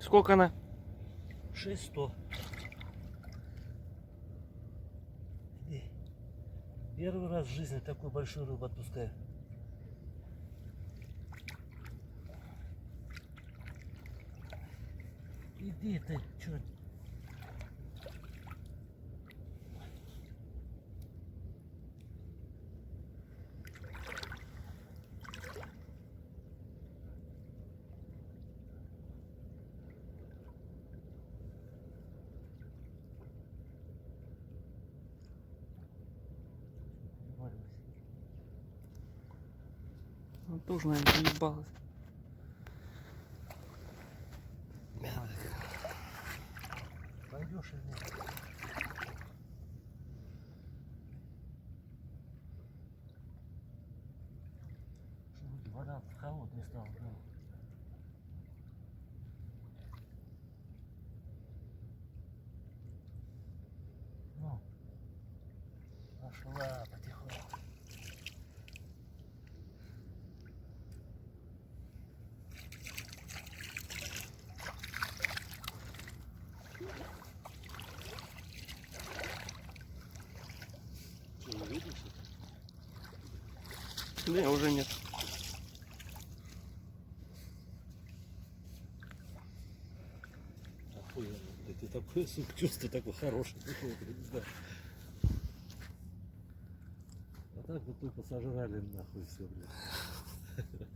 Сколько она? 600. Первый раз в жизни такую большую рыбу отпускаю. Иди ты, чё? Она тоже, наверное, заебалась. Пойдешь или нет? Чтобы вода холодная стала. Да. Ну, пошла потихоньку. Что, не видно что-то? Да, уже нет. Охуенно, блядь, и такое, сука, чувство такое хорошее, какое-то, не знаю. А так вот только сожрали нахуй все, блядь.